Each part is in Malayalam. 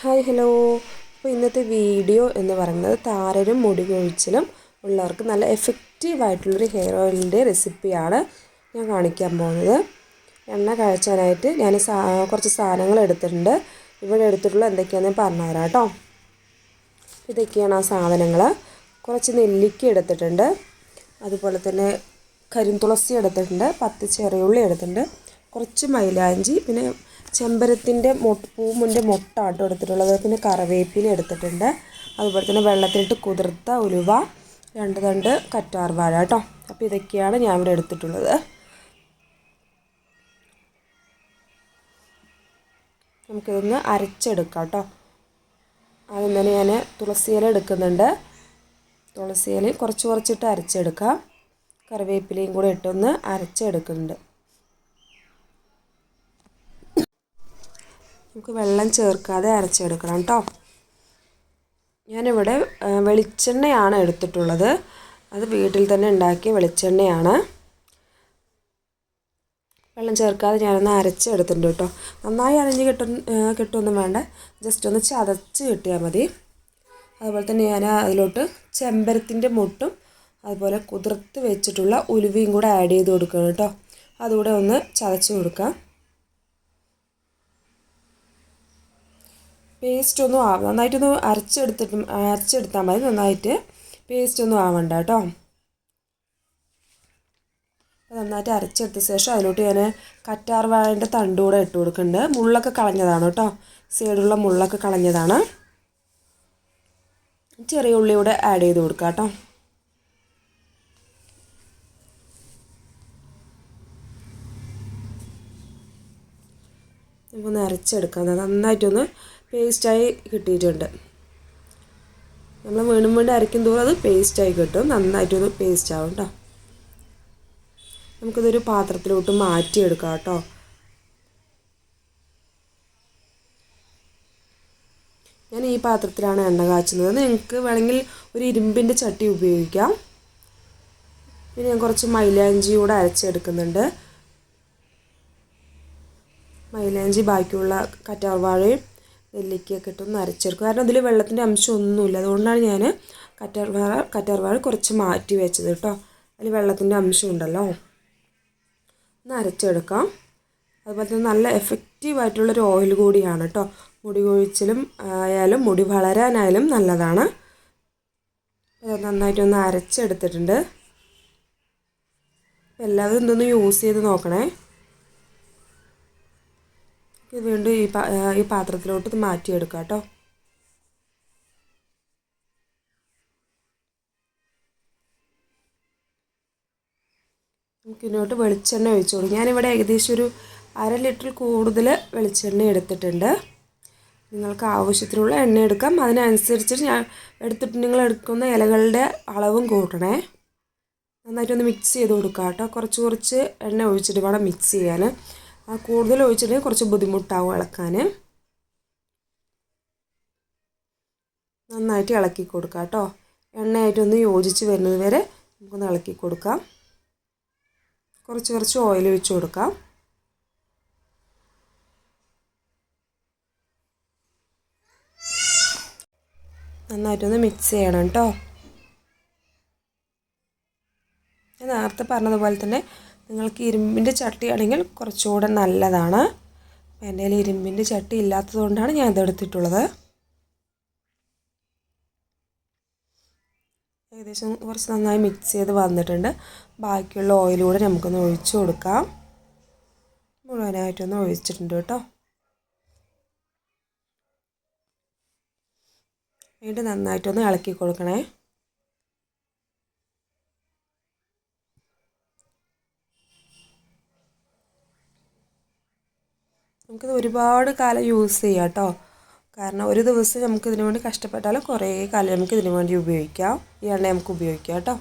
Hi hello. അപ്പോൾ ഇന്നത്തെ വീഡിയോ എന്ന് പറയുന്നത് താരനും മുടി കൊഴിച്ചിലും ഉള്ളവർക്ക് നല്ല എഫക്റ്റീവായിട്ടുള്ളൊരു ഹെയർ ഓയിലിൻ്റെ റെസിപ്പിയാണ് ഞാൻ കാണിക്കാൻ പോകുന്നത്. എണ്ണ കാച്ചാനായിട്ട് ഞാൻ കുറച്ച് സാധനങ്ങൾ എടുത്തിട്ടുണ്ട്. ഇവിടെ എടുത്തിട്ടുള്ള എന്തൊക്കെയാണെന്ന് പറഞ്ഞുതരാം കേട്ടോ. ഇതൊക്കെയാണ് ആ സാധനങ്ങൾ. കുറച്ച് നെല്ലിക്ക എടുത്തിട്ടുണ്ട്, അതുപോലെ തന്നെ കരിന്തുളസി എടുത്തിട്ടുണ്ട്, 10 ചെറിയുള്ളി എടുത്തിട്ടുണ്ട്, കുറച്ച് മൈലാഞ്ചി, പിന്നെ ചെമ്പരത്തിൻ്റെ പൂവിൻ്റെ മൊട്ടാട്ടോ എടുത്തിട്ടുള്ളത്, പിന്നെ കറിവേപ്പില എടുത്തിട്ടുണ്ട്, അതുപോലെ തന്നെ വെള്ളത്തിലിട്ട് കുതിർത്ത ഉലുവ, 2 തണ്ട് കറ്റാർവാഴ കേട്ടോ. അപ്പോൾ ഇതൊക്കെയാണ് ഞാൻ ഇവിടെ എടുത്തിട്ടുള്ളത്. നമുക്കിതൊന്ന് അരച്ചെടുക്കാം കേട്ടോ. ആദ്യം തന്നെ ഞാൻ തുളസിയില എടുക്കുന്നുണ്ട്. തുളസിയില കുറച്ചിട്ട് അരച്ചെടുക്കാം. കറിവേപ്പിലയും കൂടെ ഇട്ടൊന്ന് അരച്ചെടുക്കുന്നുണ്ട്. നമുക്ക് വെള്ളം ചേർക്കാതെ അരച്ചെടുക്കണം കേട്ടോ. ഞാനിവിടെ വെളിച്ചെണ്ണയാണ് എടുത്തിട്ടുള്ളത്. അത് വീട്ടിൽ തന്നെ ഉണ്ടാക്കിയ വെളിച്ചെണ്ണയാണ്. വെള്ളം ചേർക്കാതെ ഞാനൊന്ന് അരച്ചെടുത്തിട്ടുണ്ട് കേട്ടോ. നന്നായി അരഞ്ഞ് കിട്ടുമൊന്നും വേണ്ട, ജസ്റ്റ് ഒന്ന് ചതച്ച് കിട്ടിയാൽ മതി. അതുപോലെ തന്നെ ഞാൻ അതിലോട്ട് ചെമ്പരത്തിൻ്റെ മൊട്ടും അതുപോലെ കുതിർത്ത് വെച്ചിട്ടുള്ള ഉലുവയും കൂടെ ആഡ് ചെയ്ത് കൊടുക്കണം കേട്ടോ. അതുകൂടെ ഒന്ന് ചതച്ച് കൊടുക്കാം. പേസ്റ്റ് ഒന്നും നന്നായിട്ടൊന്ന് അരച്ചെടുത്താൽ മതി. നന്നായിട്ട് പേസ്റ്റ് ഒന്നും ആവണ്ട കേട്ടോ. നന്നായിട്ട് അരച്ചെടുത്ത ശേഷം അതിലോട്ട് ഞാൻ കറ്റാർവാഴൻ്റെ തണ്ട് കൂടെ ഇട്ട് കൊടുക്കുന്നുണ്ട്. മുള്ളൊക്കെ കളഞ്ഞതാണ് കേട്ടോ, സൈഡുള്ള മുള്ളൊക്കെ കളഞ്ഞതാണ്. ചെറിയ ഉള്ളി കൂടെ ആഡ് ചെയ്ത് കൊടുക്കാം കേട്ടോ. നമുക്കൊന്ന് അരച്ചെടുക്കാം. നന്നായിട്ടൊന്ന് പേസ്റ്റായി കിട്ടിയിട്ടുണ്ട്. നമ്മൾ വീണ്ടും അരയ്ക്കും തോറും അത് പേസ്റ്റായി കിട്ടും. നന്നായിട്ടൊന്ന് പേസ്റ്റ് ആവും കേട്ടോ. നമുക്കിതൊരു പാത്രത്തിലോട്ട് മാറ്റിയെടുക്കാം കേട്ടോ. ഞാൻ ഈ പാത്രത്തിലാണ് എണ്ണ കാച്ചുന്നത്. നിങ്ങൾക്ക് വേണമെങ്കിൽ ഒരു ഇരുമ്പിൻ്റെ ചട്ടി ഉപയോഗിക്കാം. പിന്നെ ഞാൻ കുറച്ച് മൈലാഞ്ചി കൂടെ അരച്ചെടുക്കുന്നുണ്ട്. മൈലാഞ്ചി ബാക്കിയുള്ള കറ്റാർവാഴയും നെല്ലിക്കയൊക്കെ ഇട്ടൊന്ന് അരച്ചെടുക്കും. കാരണം അതിൽ വെള്ളത്തിൻ്റെ അംശം ഒന്നുമില്ല, അതുകൊണ്ടാണ് ഞാൻ കറ്റാർവാഴ കുറച്ച് മാറ്റി വെച്ചത് കേട്ടോ. അതിൽ വെള്ളത്തിൻ്റെ അംശം ഉണ്ടല്ലോ. ഒന്ന് അരച്ചെടുക്കാം. അതുപോലെ തന്നെ നല്ല എഫക്റ്റീവായിട്ടുള്ളൊരു ഓയിൽ കൂടിയാണ് കേട്ടോ. മുടി കൊഴിച്ചിലും ആയാലും മുടി വളരാനായാലും നല്ലതാണ്. അത് നന്നായിട്ടൊന്ന് അരച്ചെടുത്തിട്ടുണ്ട്. എല്ലാവരും ഇതൊന്ന് യൂസ് ചെയ്ത് നോക്കണേ. ഇത് വീണ്ടും ഈ പാത്രത്തിലോട്ട് ഇത് മാറ്റിയെടുക്കാം കേട്ടോ. നമുക്കിതിനോട്ട് വെളിച്ചെണ്ണ ഒഴിച്ചു കൊടുക്കും. ഞാനിവിടെ ഏകദേശം ഒരു 1/2 ലിറ്റർ കൂടുതൽ വെളിച്ചെണ്ണ എടുത്തിട്ടുണ്ട്. നിങ്ങൾക്ക് ആവശ്യത്തിനുള്ള എണ്ണ എടുക്കാം. അതിനനുസരിച്ച് നിങ്ങൾ എടുക്കുന്ന ഇലകളുടെ അളവും കൂട്ടണേ. നന്നായിട്ടൊന്ന് മിക്സ് ചെയ്ത് കൊടുക്കാം കേട്ടോ. കുറച്ച് എണ്ണ ഒഴിച്ചിട്ട് വേണം മിക്സ് ചെയ്യാൻ. കൂടുതൽ ഒഴിച്ചിട്ട് കുറച്ച് ബുദ്ധിമുട്ടാവും ഇളക്കാൻ. നന്നായിട്ട് ഇളക്കി കൊടുക്കാം കേട്ടോ. എണ്ണയായിട്ടൊന്ന് യോജിച്ച് വരുന്നത് വരെ നമുക്കൊന്ന് ഇളക്കി കൊടുക്കാം. കുറച്ച് ഓയിൽ ഒഴിച്ച് കൊടുക്കാം. നന്നായിട്ടൊന്ന് മിക്സ് ചെയ്യണം കേട്ടോ. ഞാൻ നേരത്തെ പറഞ്ഞതുപോലെ തന്നെ നിങ്ങൾക്ക് ഇരുമ്പിൻ്റെ ചട്ടിയാണെങ്കിൽ കുറച്ചുകൂടെ നല്ലതാണ്. എൻ്റെ കയ്യിൽ ഇരുമ്പിൻ്റെ ചട്ടി ഇല്ലാത്തതുകൊണ്ടാണ് ഞാൻ ഇതെടുത്തിട്ടുള്ളത്. ഏകദേശം കുറച്ച് നന്നായി മിക്സ് ചെയ്ത് വന്നിട്ടുണ്ട്. ബാക്കിയുള്ള ഓയിൽ കൂടെ നമുക്കൊന്ന് ഒഴിച്ചു കൊടുക്കാം. മുഴുവനായിട്ടൊന്ന് ഒഴിച്ചിട്ടുണ്ട് കേട്ടോ. വീണ്ടും നന്നായിട്ടൊന്ന് ഇളക്കി കൊടുക്കണേ. നമുക്കിത് ഒരുപാട് കാലം യൂസ് ചെയ്യാം കേട്ടോ. കാരണം ഒരു ദിവസം നമുക്ക് ഇതിനു വേണ്ടി കഷ്ടപ്പെട്ടാലും കുറേ കാലം നമുക്ക് ഇതിനു വേണ്ടി ഉപയോഗിക്കാം. ഈ എണ്ണ നമുക്ക് ഉപയോഗിക്കാം കേട്ടോ.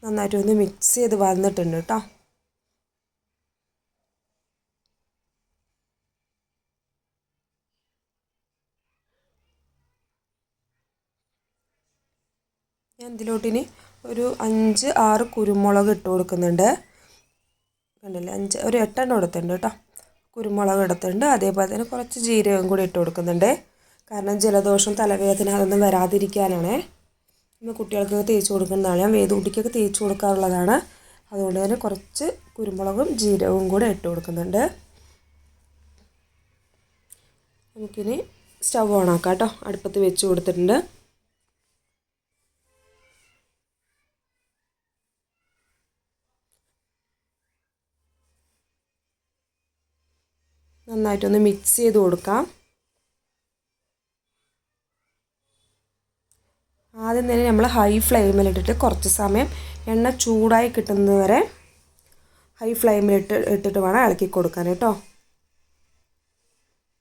നന്നായിട്ടൊന്ന് മിക്സ് ചെയ്ത് വന്നിട്ടുണ്ട് കേട്ടോ. ഞാൻ ഇതിലോട്ടിനി ഒരു 5-6 കുരുമുളക് ഇട്ട് കൊടുക്കുന്നുണ്ട്. കണ്ടില്ലേ, ഒരു 8 എണ്ണം എടുത്തിട്ടുണ്ട് കേട്ടോ. കുരുമുളക് എടുത്തിട്ടുണ്ട്. അതേപോലെ തന്നെ കുറച്ച് ജീരകം കൂടി ഇട്ട് കൊടുക്കുന്നുണ്ട്. കാരണം ജലദോഷം തലവേദന അതൊന്നും വരാതിരിക്കാനാണ്. നമ്മൾ കുട്ടികൾക്ക് തേച്ച് കൊടുക്കുന്നതാണ്. ഞാൻ വേദൂട്ടിക്കൊക്കെ തേച്ച് കൊടുക്കാറുള്ളതാണ്. അതുകൊണ്ട് തന്നെ കുറച്ച് കുരുമുളകും ജീരകവും കൂടെ ഇട്ട് കൊടുക്കുന്നുണ്ട്. നമുക്കിനി സ്റ്റവ് ഓൺ ആക്കാം കേട്ടോ. അടുപ്പത്ത് വെച്ച് കൊടുത്തിട്ടുണ്ട്. നന്നായിട്ടൊന്ന് മിക്സ് ചെയ്ത് കൊടുക്കാം. ആദ്യം തന്നെ നമ്മൾ ഹൈ ഫ്ലെയിമിലിട്ടിട്ട് കുറച്ച് സമയം എണ്ണ ചൂടായി കിട്ടുന്നത് വരെ ഹൈ ഫ്ലെയിമിലിട്ടിട്ട് വേണം ഇളക്കി കൊടുക്കാൻ കേട്ടോ.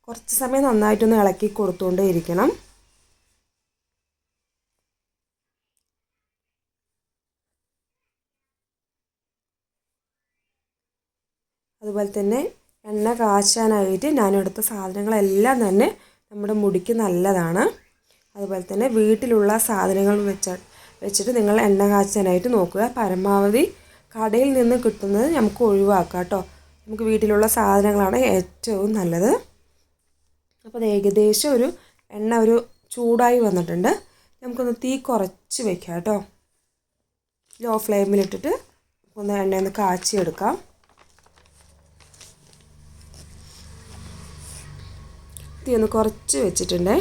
കുറച്ച് സമയം നന്നായിട്ടൊന്ന് ഇളക്കി കൊടുത്തുകൊണ്ടേ ഇരിക്കണം. അതുപോലെ തന്നെ എണ്ണ കാച്ചാനായിട്ട് ഞാനെടുത്ത സാധനങ്ങളെല്ലാം തന്നെ നമ്മുടെ മുടിക്ക് നല്ലതാണ്. അതുപോലെ തന്നെ വീട്ടിലുള്ള സാധനങ്ങൾ വെച്ചിട്ട് നിങ്ങൾ എണ്ണ കാച്ചാനായിട്ട് നോക്കുക. പരമാവധി കടയിൽ നിന്ന് കിട്ടുന്നത് നമുക്ക് ഒഴിവാക്കാം കേട്ടോ. നമുക്ക് വീട്ടിലുള്ള സാധനങ്ങളാണ് ഏറ്റവും നല്ലത്. അപ്പോൾ അത് ഏകദേശം എണ്ണ ചൂടായി വന്നിട്ടുണ്ട്. നമുക്കൊന്ന് തീ കുറച്ച് വെക്കാം കേട്ടോ. ലോ ഫ്ലെയിമിലിട്ടിട്ട് ഒന്ന് എണ്ണയൊന്ന് കാച്ചിയെടുക്കാം. തീ ഒന്ന് കുറച്ച് വെച്ചിട്ടുണ്ട്.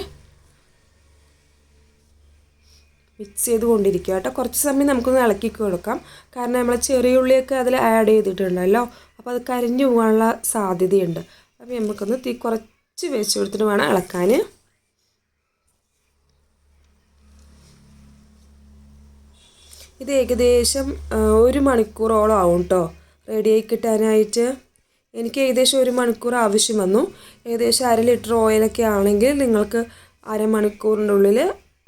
മിക്സ് ചെയ്ത് കൊണ്ടിരിക്കുക കേട്ടോ. കുറച്ച് സമയം നമുക്കൊന്ന് ഇളക്കി കൊടുക്കാം. കാരണം നമ്മൾ ചെറിയ ഉള്ളിയൊക്കെ അതിൽ ആഡ് ചെയ്തിട്ടുണ്ടല്ലോ. അപ്പോൾ അത് കരിഞ്ഞു പോകാനുള്ള സാധ്യതയുണ്ട്. അപ്പോൾ നമുക്കൊന്ന് തീ കുറച്ച് വെച്ച് കൊടുത്തിട്ട് വേണം ഇളക്കാൻ. ഇത് ഏകദേശം 1 മണിക്കൂറോളം ആവും കേട്ടോ റെഡിയായി കിട്ടാനായിട്ട്. എനിക്ക് ഏകദേശം 1 മണിക്കൂർ ആവശ്യം വന്നു. ഏകദേശം 1/2 ലിറ്റർ ഓയിലൊക്കെ ആണെങ്കിൽ നിങ്ങൾക്ക് അരമണിക്കൂറിൻ്റെ ഉള്ളിൽ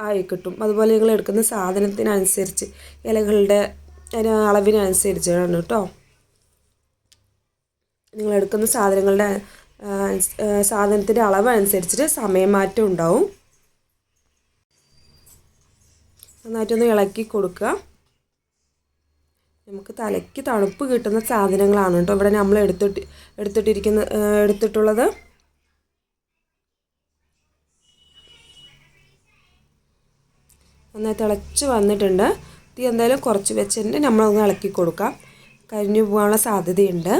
ആയി കിട്ടും. അതുപോലെ നിങ്ങൾ എടുക്കുന്ന സാധനത്തിനനുസരിച്ച് ഇലകളുടെ അളവിനനുസരിച്ചാണ് കേട്ടോ. നിങ്ങൾ എടുക്കുന്ന സാധനത്തിൻ്റെ അളവ് അനുസരിച്ചിട്ട് സമയമാറ്റം ഉണ്ടാവും. നന്നായിട്ടൊന്ന് ഇളക്കി കൊടുക്കുക. നമുക്ക് തലയ്ക്ക് തണുപ്പ് കിട്ടുന്ന സാധനങ്ങളാണ് കേട്ടോ ഇവിടെ നമ്മൾ എടുത്തിട്ടുള്ളത്. നന്നായി തിളച്ച് വന്നിട്ടുണ്ട്. തീ എന്തായാലും കുറച്ച് വെച്ചിട്ട് നമ്മളൊന്ന് ഇളക്കി കൊടുക്കാം. കരിഞ്ഞു പോകാനുള്ള സാധ്യതയുണ്ട്.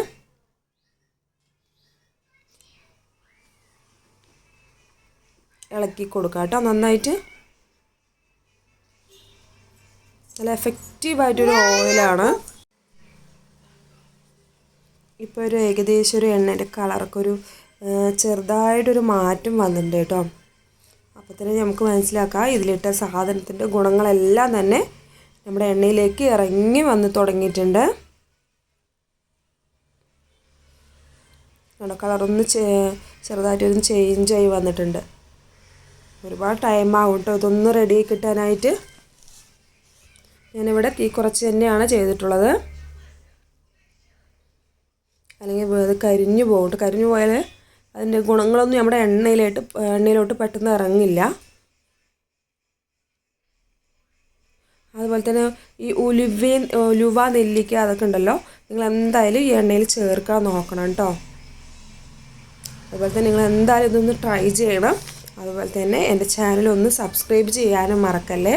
ഇളക്കി കൊടുക്കാം കേട്ടോ നന്നായിട്ട്. നല്ല എഫക്റ്റീവായിട്ടൊരു ഓയിലാണ്. ഇപ്പോൾ ഏകദേശം എണ്ണയുടെ കളറൊക്കെ ചെറുതായിട്ടൊരു മാറ്റം വന്നിട്ടുണ്ട് കേട്ടോ. അപ്പോൾ തന്നെ നമുക്ക് മനസ്സിലാക്കാം ഇതിലിട്ട സാധനത്തിൻ്റെ ഗുണങ്ങളെല്ലാം തന്നെ നമ്മുടെ എണ്ണയിലേക്ക് ഇറങ്ങി വന്ന് തുടങ്ങിയിട്ടുണ്ട്. നമ്മുടെ കളറൊന്ന് ചെറുതായിട്ടൊന്ന് ചേഞ്ചായി വന്നിട്ടുണ്ട്. ഒരുപാട് ടൈമാവും കേട്ടോ ഇതൊന്ന് റെഡിയായി കിട്ടാനായിട്ട്. ഞാനിവിടെ തീ കുറച്ച് തന്നെയാണ് ചെയ്തിട്ടുള്ളത്. അല്ലെങ്കിൽ അത് കരിഞ്ഞു പോകും. കരിഞ്ഞു പോയാൽ അതിൻ്റെ ഗുണങ്ങളൊന്നും നമ്മുടെ എണ്ണയിലോട്ട് പെട്ടെന്ന് ഇറങ്ങില്ല. അതുപോലെ തന്നെ ഈ ഉലുവ നെല്ലിക്ക അതൊക്കെ ഉണ്ടല്ലോ, നിങ്ങൾ എന്തായാലും ഈ എണ്ണയിൽ ചേർക്കാൻ നോക്കണം കേട്ടോ. അതുപോലെ തന്നെ നിങ്ങൾ എന്തായാലും ഇതൊന്ന് ട്രൈ ചെയ്യണം. അതുപോലെ തന്നെ എൻ്റെ ചാനലൊന്ന് സബ്സ്ക്രൈബ് ചെയ്യാനും മറക്കല്ലേ.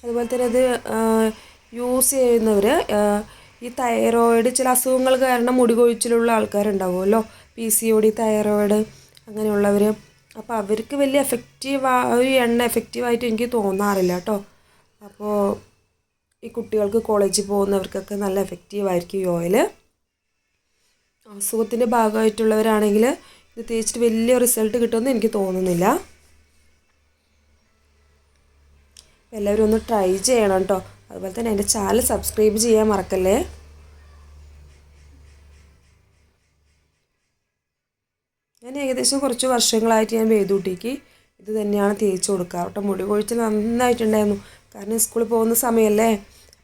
അതുപോലെ തന്നെ അത് യൂസ് ചെയ്യുന്നവർ ഈ തൈറോയിഡ് ചില അസുഖങ്ങൾ കാരണം മുടി കൊഴിച്ചിലുള്ള ആൾക്കാരുണ്ടാവുമല്ലോ, PCOD തൈറോയിഡ് അങ്ങനെയുള്ളവർ. അപ്പോൾ അവർക്ക് വലിയ ഒരു എണ്ണ എഫക്റ്റീവായിട്ട് എനിക്ക് തോന്നാറില്ല കേട്ടോ. അപ്പോൾ ഈ കുട്ടികൾക്ക് കോളേജിൽ പോകുന്നവർക്കൊക്കെ നല്ല എഫക്റ്റീവായിരിക്കും ഈ ഓയിൽ. അസുഖത്തിൻ്റെ ഭാഗമായിട്ടുള്ളവരാണെങ്കിൽ ഇത് തേച്ചിട്ട് വലിയ റിസൾട്ട് കിട്ടുമെന്ന് എനിക്ക് തോന്നുന്നില്ല. എല്ലാവരും ഒന്ന് ട്രൈ ചെയ്യണം കേട്ടോ. അതുപോലെ തന്നെ എൻ്റെ ചാനൽ സബ്സ്ക്രൈബ് ചെയ്യാൻ മറക്കല്ലേ. ഞാൻ ഏകദേശം കുറച്ച് വർഷങ്ങളായിട്ട് ഞാൻ വേദൂട്ടിക്ക് ഇത് തന്നെയാണ് തേച്ച് കൊടുക്കുക കേട്ടോ. മുടി കൊഴിച്ചിൽ നന്നായിട്ടുണ്ടായിരുന്നു. കാരണം സ്കൂളിൽ പോകുന്ന സമയമല്ലേ,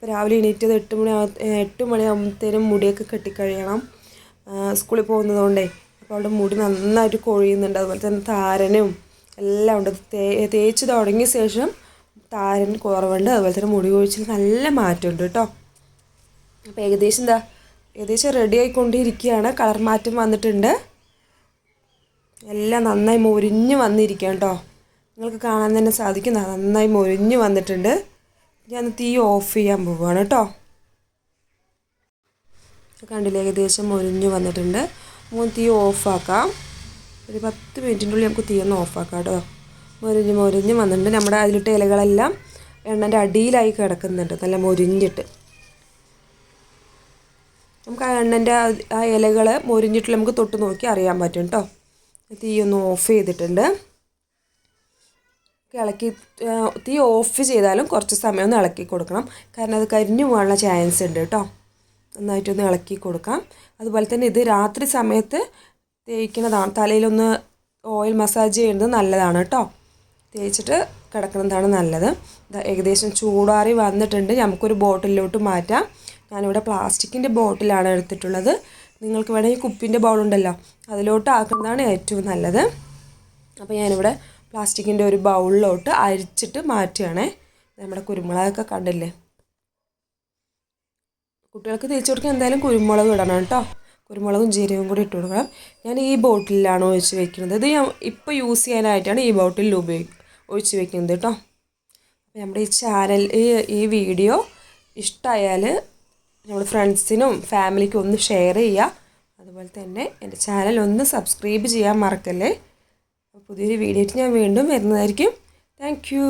രാവിലെ എണീറ്റത് 8 മണിയാകുമ്പോഴത്തേനും മുടിയൊക്കെ കെട്ടിക്കഴിയണം, സ്കൂളിൽ പോകുന്നതുകൊണ്ടേ. അപ്പോൾ അവളുടെ മുടി നന്നായിട്ട് കൊഴിയുന്നുണ്ട്. അതുപോലെ തന്നെ താരനും എല്ലാം ഉണ്ട്. തേച്ച് തുടങ്ങിയ ശേഷം താരൻ കുറവുണ്ട്, അതുപോലെ തന്നെ മുടി കൊഴിച്ചിൽ നല്ല മാറ്റമുണ്ട് കേട്ടോ. അപ്പോൾ ഏകദേശം റെഡി ആയിക്കൊണ്ടിരിക്കുകയാണ്. കളർ മാറ്റം വന്നിട്ടുണ്ട്, എല്ലാം നന്നായി മൊരിഞ്ഞ് വന്നിരിക്കുകയാണ് കേട്ടോ. നിങ്ങൾക്ക് കാണാൻ തന്നെ സാധിക്കും, നന്നായി മൊരിഞ്ഞ് വന്നിട്ടുണ്ട്. ഞാൻ തീ ഓഫ് ചെയ്യാൻ പോവുകയാണ് കേട്ടോ. കണ്ടില്ലേ, ഏകദേശം മൊരിഞ്ഞ് വന്നിട്ടുണ്ട്. തീ ഓഫാക്കാം. ഒരു 10 മിനിറ്റിനുള്ളിൽ നമുക്ക് തീ ഒന്ന് ഓഫാക്കാം കേട്ടോ. മൊരിഞ്ഞ് വന്നിട്ടുണ്ട്. നമ്മുടെ അതിലിട്ട ഇലകളെല്ലാം എണ്ണൻ്റെ അടിയിലായി കിടക്കുന്നുണ്ട്, നല്ല മൊരിഞ്ഞിട്ട്. നമുക്ക് ആ എണ്ണൻ്റെ ആ ഇലകൾ മൊരിഞ്ഞിട്ട് നമുക്ക് തൊട്ട് നോക്കി അറിയാൻ പറ്റും കേട്ടോ. തീ ഒന്ന് ഓഫ് ചെയ്തിട്ടുണ്ട്. തീ ഓഫ് ചെയ്താലും കുറച്ച് സമയം ഒന്ന് ഇളക്കി കൊടുക്കണം, കാരണം അത് കരിഞ്ഞു പോകാനുള്ള ചാൻസ് ഉണ്ട് കേട്ടോ. നന്നായിട്ടൊന്ന് ഇളക്കി കൊടുക്കാം. അതുപോലെ തന്നെ ഇത് രാത്രി സമയത്ത് തേയ്ക്കുന്നതാണ്, തലയിലൊന്ന് ഓയിൽ മസാജ് ചെയ്യുന്നത് നല്ലതാണ് കേട്ടോ. തേച്ചിട്ട് കിടക്കുന്നതാണ് നല്ലത്. ഏകദേശം ചൂടാറി വന്നിട്ടുണ്ട്. നമുക്കൊരു ബോട്ടിലോട്ട് മാറ്റാം. ഞാനിവിടെ പ്ലാസ്റ്റിക്കിൻ്റെ ബോട്ടിലാണ് എടുത്തിട്ടുള്ളത്. നിങ്ങൾക്ക് വേണമെങ്കിൽ കുപ്പിൻ്റെ ബൗളുണ്ടല്ലോ, അതിലോട്ട് ആക്കുന്നതാണ് ഏറ്റവും നല്ലത്. അപ്പോൾ ഞാനിവിടെ പ്ലാസ്റ്റിക്കിൻ്റെ ഒരു ബൗളിലോട്ട് അരിച്ചിട്ട് മാറ്റുകയാണേ. നമ്മുടെ കുരുമുളകൊക്കെ കണ്ടില്ലേ. കുട്ടികൾക്ക് തേച്ച് കൊടുക്കാൻ എന്തായാലും കുരുമുളക് ഇടണം കേട്ടോ. കുരുമുളകും ജീരകവും കൂടി ഇട്ട് കൊടുക്കണം. ഞാൻ ഈ ബോട്ടിലാണ് ഒഴിച്ച് വെക്കുന്നത്. ഇത് ഞാൻ ഇപ്പോൾ യൂസ് ചെയ്യാനായിട്ടാണ് ഈ ബോട്ടിൽ ഒഴിച്ച് വെക്കുന്നത് കേട്ടോ. അപ്പോൾ നമ്മുടെ ഈ വീഡിയോ ഇഷ്ടമായാൽ നമ്മുടെ ഫ്രണ്ട്സിനും ഫാമിലിക്കും ഒന്ന് ഷെയർ ചെയ്യുക. അതുപോലെ തന്നെ എൻ്റെ ചാനൽ ഒന്ന് സബ്സ്ക്രൈബ് ചെയ്യാൻ മറക്കല്ലേ. പുതിയൊരു വീഡിയോ ആയിട്ട് ഞാൻ വീണ്ടും വരുന്നതായിരിക്കും. Thank you.